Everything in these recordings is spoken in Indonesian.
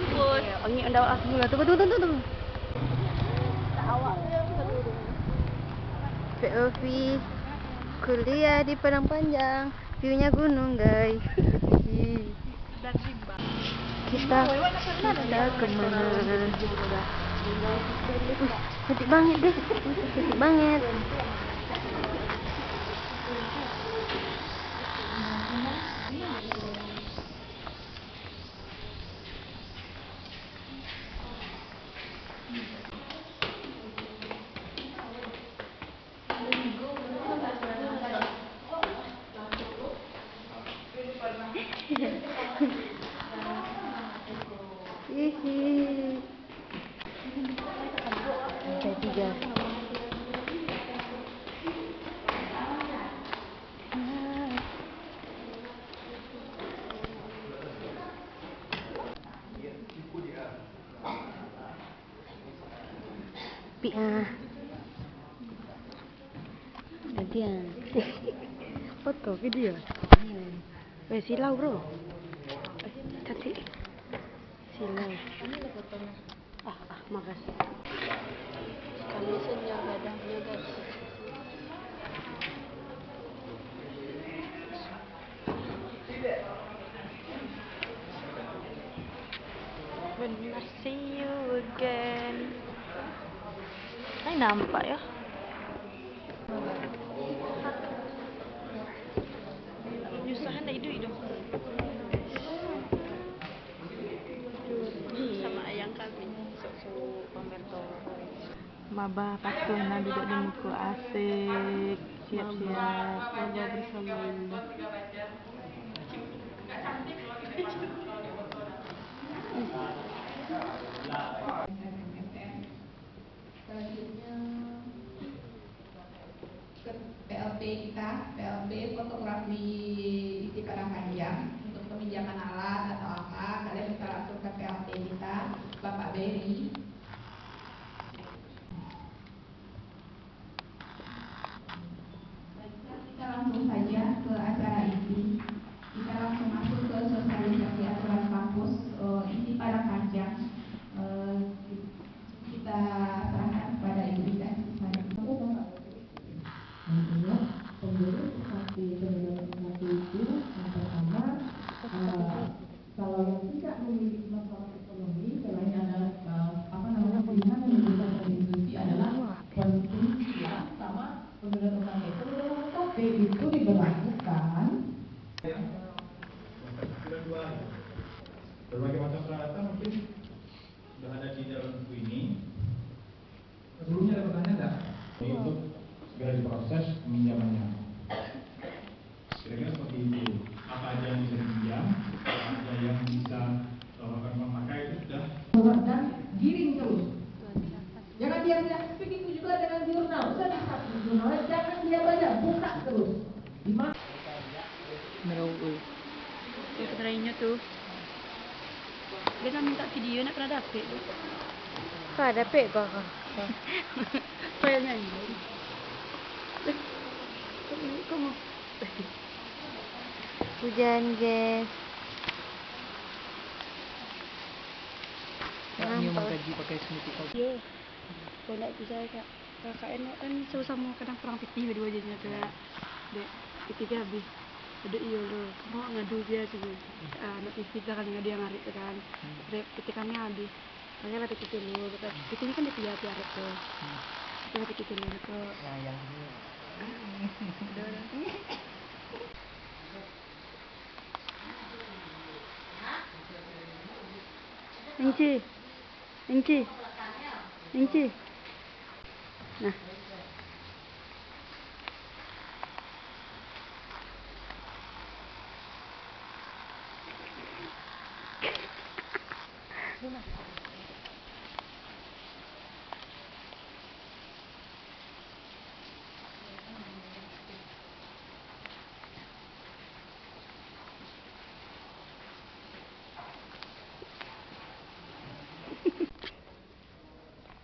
kampus. Angin anda mula tunggu. POV kuliah di Padang Panjang, view-nya gunung guys. Dan rimba. Kita kemana? Cantik banget guys, cantik banget. Hihi. Lantai 3. Piah. Gantian. Foto video. Silau bro. Cantik. Silau. Makasih. Kami senang gadangnya guys. When I see you again. Ay, nampak ya. Nyusahan na hidup. Sama ayang kami. So pamerto. Maba patuh nah duduk di muka asik, siap-siap. Maba bersama Indah. Selanjutnya ke PLP kita, PLP fotografi di Padang Panjang untuk peminjaman alat atau apa, kalian bisa langsung ke PLP kita, Bapak Beri. Kita langsung saja ke acara inti. Kita langsung masuk ke sosialisasi aturan kampus inti Padang Panjang. Kita serahkan kepada Ibu Ida. Pengurus UKT penyelenggara UKT itu yang pertama, kalau yang tidak memiliki masalah ekonomi, selain ada pilihan yang diberikan oleh institusi adalah penelitian sama penyelenggara UKT. Penyelenggara UKT itu diberlakukan berbagai macam peralatan mungkin sudah ada di dalam buku ini. Sebelumnya ada pertanyaan enggak? Untuk segera diproses peminjamannya. Kira-kira seperti itu. Apa aja yang bisa dipinjam, apa aja yang bisa melakukan memakai itu sudah. Dan giring terus. Jangan diam saja. Begitu juga dengan jurnal. Sudah bisa jurnal, jangan diam saja, buka terus. Di mana? Putranya tuh. Dia kan minta video nak kena dapet. Kau ada pek kau. Saya nyanyi. Kamu. Hujan guys. Nyium gaji pakai smoothie kopi. Yo. Kau nak percaya kak. KKN kan sama kadang perang piti dua jadinya tuh ya. Dek, piti habis. Ada iyo lo, kamu ngadu dia juga. Anak piti kan ngadu yang ngarit kan. Dek, piti kami habis. Makanya lah piti dulu. Piti ini kan di tiap tuh. Kita piti dulu itu. Yang ini. Inci. Nah.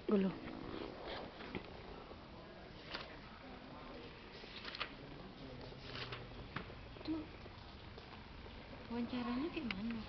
Dulu. Wawancaranya kayak mana?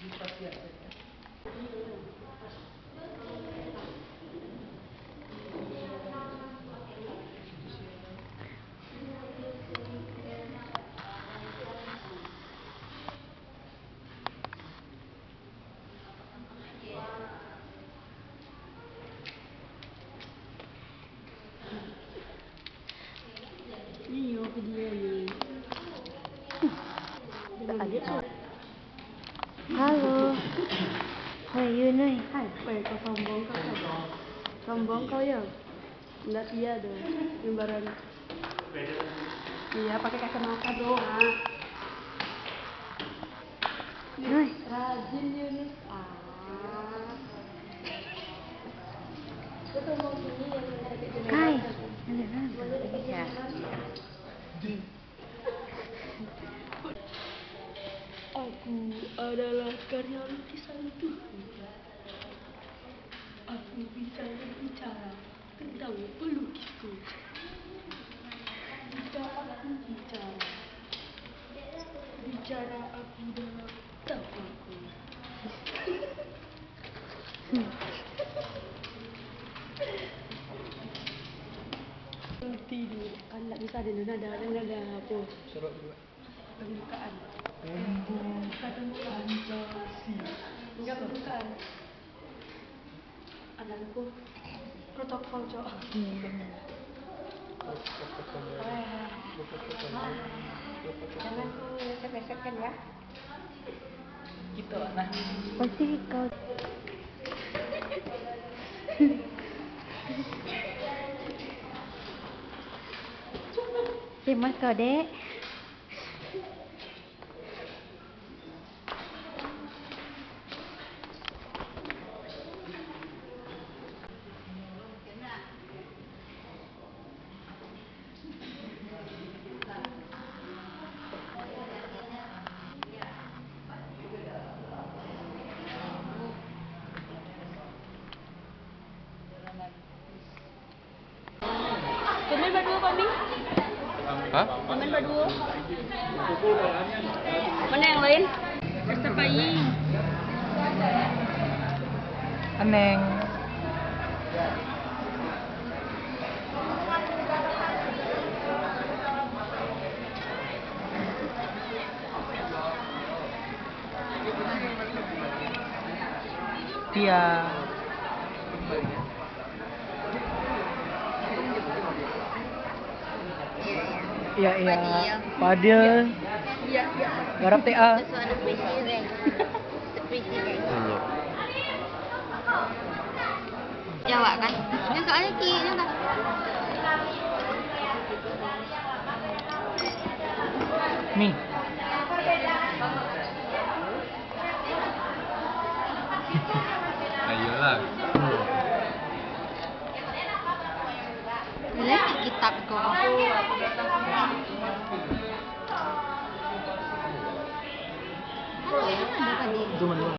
Iya, videonya. Halo. Hei Yun ơi. Hai, kau sombong kau kan? Sombong kau ya? Enggak iya dong, lembaran. Iya, pakai kacamata doang. Noi. Rajin Yunus. Kau sombong sini yang dekat Hai. jendela. Ya. Aku adalah karya lukisan Tuhan. Aku bisa berbicara tentang pelukisku. Jika aku bicara aku dalam tapaku. Tidur kan nggak bisa ada nada apa? Suruh dua. Pembukaan. Pembukaan Pancasila. Enggak pembukaan. Anakku protokol cok. Jangan ku leset-lesetkan ya. Gitu nah. Pasti kau. Terima kau dek. Temen berdua kami. Hah? Temen berdua. Mana yang lain? Esther Paying. Aneng. Tia. Iya. Fadil. Iya. Garap TA. Jawa kan? Ya soalnya kayaknya kan. Nih. Ayolah. Lihat kitab kau. Ada tadi. Cuma dua.